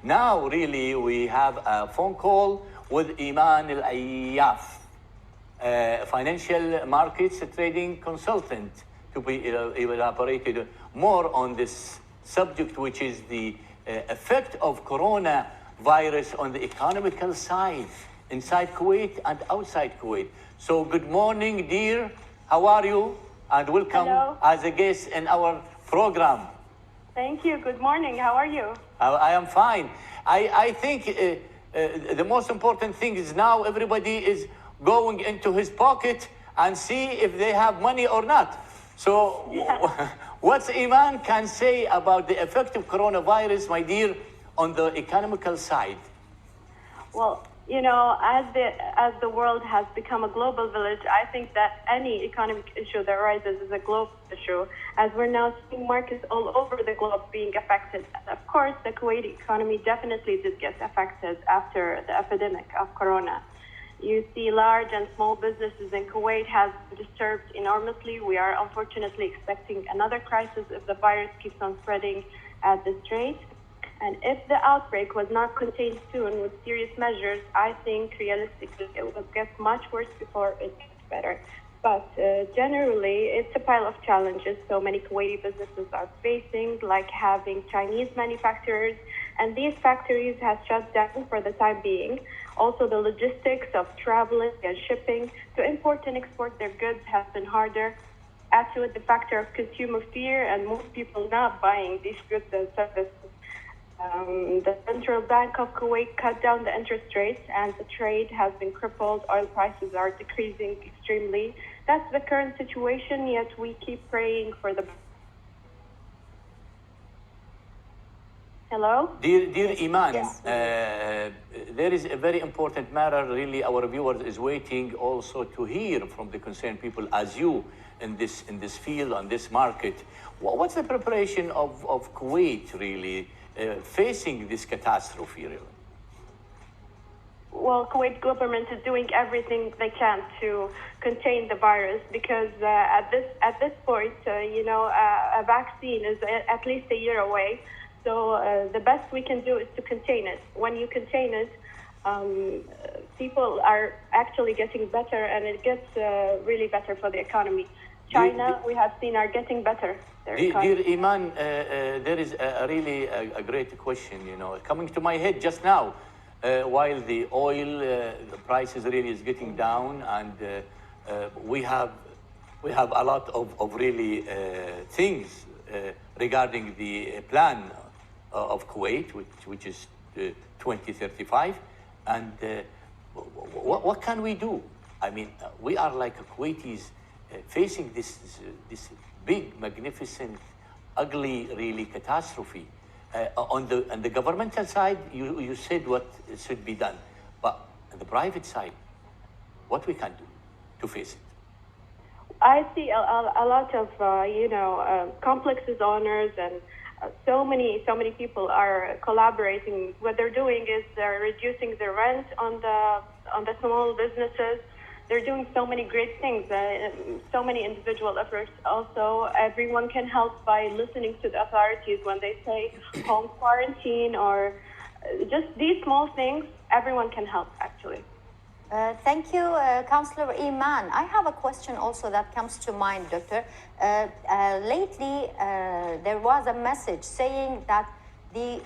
Now, really, we have a phone call with Iman العياف, financial markets trading consultant, to be elaborated more on this subject, which is the effect of coronavirus on the economical side inside Kuwait and outside Kuwait. So good morning, dear. How are you? And welcome Hello. as a guest in our program. Thank you. Good morning. How are you? I am fine. I think the most important thing is now everybody is going into his pocket and see if they have money or not. So what's Iman can say about the effect of coronavirus, my dear, on the economical side? Well, you know, as the world has become a global village, I think that any economic issue that arises is a global issue, as we're now seeing markets all over the globe being affected. And of course, the Kuwaiti economy definitely did get affected after the epidemic of corona. You see large and small businesses in Kuwait have been disturbed enormously. We are unfortunately expecting another crisis if the virus keeps on spreading at this rate. And if the outbreak was not contained soon with serious measures, I think realistically it will get much worse before it gets better. But generally, it's a pile of challenges so many Kuwaiti businesses are facing, like having Chinese manufacturers, and these factories have shut down for the time being. Also, the logistics of traveling and shipping to import and export their goods has been harder. Add to it the factor of consumer fear and most people not buying these goods and services. The Central Bank of Kuwait cut down the interest rates and the trade has been crippled. Oil prices are decreasing extremely. That's the current situation, yet we keep praying for the... Hello? Dear Iman, Yes. there is a very important matter. Really, our viewers is waiting also to hear from the concerned people as you in this field, on this market. What's the preparation of Kuwait, really, facing this catastrophe, really? Well, Kuwait government is doing everything they can to contain the virus because at this point, a vaccine is at least a year away. So the best we can do is to contain it. When you contain it, people are actually getting better, and it gets really better for the economy. China, we have seen, are getting better. Dear Iman, there is really a great question, coming to my head just now. While the oil the prices really is getting down, and we have a lot of really things regarding the plan of Kuwait, which is 2035, and what can we do? I mean, we are like Kuwaitis facing this big, magnificent, ugly, really catastrophe. On the governmental side, you said what should be done, but on the private side, what we can do to face it? I see a lot of complexes owners and so many people are collaborating. What they're doing is they're reducing the rent on the small businesses. They're doing so many great things, so many individual efforts. Also, everyone can help by listening to the authorities when they say home quarantine or just these small things. Everyone can help, actually. Thank you, Councillor Iman. I have a question also that comes to mind, Doctor. Lately, there was a message saying that the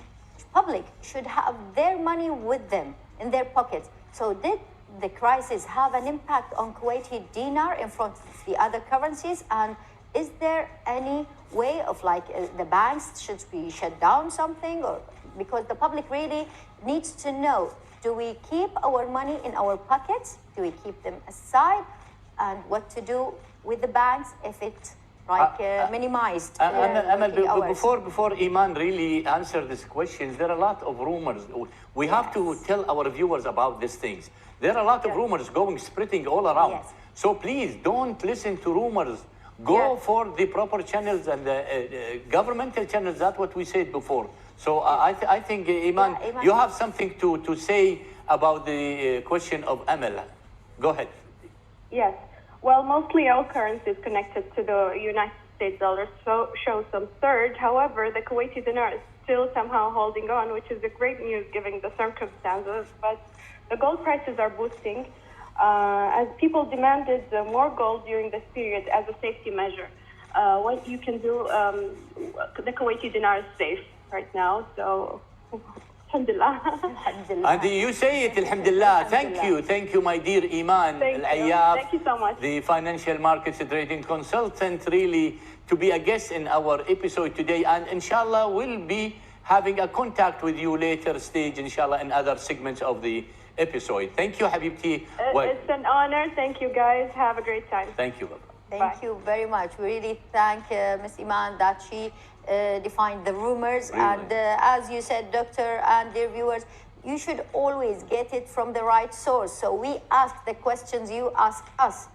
public should have their money with them in their pockets. So did the crisis have an impact on Kuwaiti dinar in front of the other currencies? And is there any way of the banks should be shut down something? Or because the public really needs to know, do we keep our money in our pockets? Do we keep them aside? And what to do with the banks if it's minimized? Before Iman really answer these questions, there are a lot of rumors. We have to tell our viewers about these things. There are a lot of rumors spreading all around. Yes. So please don't listen to rumors. Go for the proper channels and the governmental channels. That's what we said before. So I think, Iman, you have something to say about the question of Amal. Go ahead. Yes. Well, mostly all currencies connected to the United States dollar show some surge. However, the Kuwaiti dinar is still somehow holding on, which is a great news given the circumstances. But the gold prices are boosting as people demanded more gold during this period as a safety measure. What you can do, the Kuwaiti dinar is safe right now, so alhamdulillah. And you say it, alhamdulillah. Thank you, my dear Iman العياف. Thank you so much. The financial markets trading consultant, really, to be a guest in our episode today. And inshallah, we'll be having a contact with you later stage, inshallah, in other segments of the episode. Thank you, Habibti. It's an honor. Thank you, guys. Have a great time. Thank you, Baba. Thank you very much. We really thank Ms. Iman that she defined the rumors. Really? And as you said, doctor and dear viewers, you should always get it from the right source. So we ask the questions, you ask us.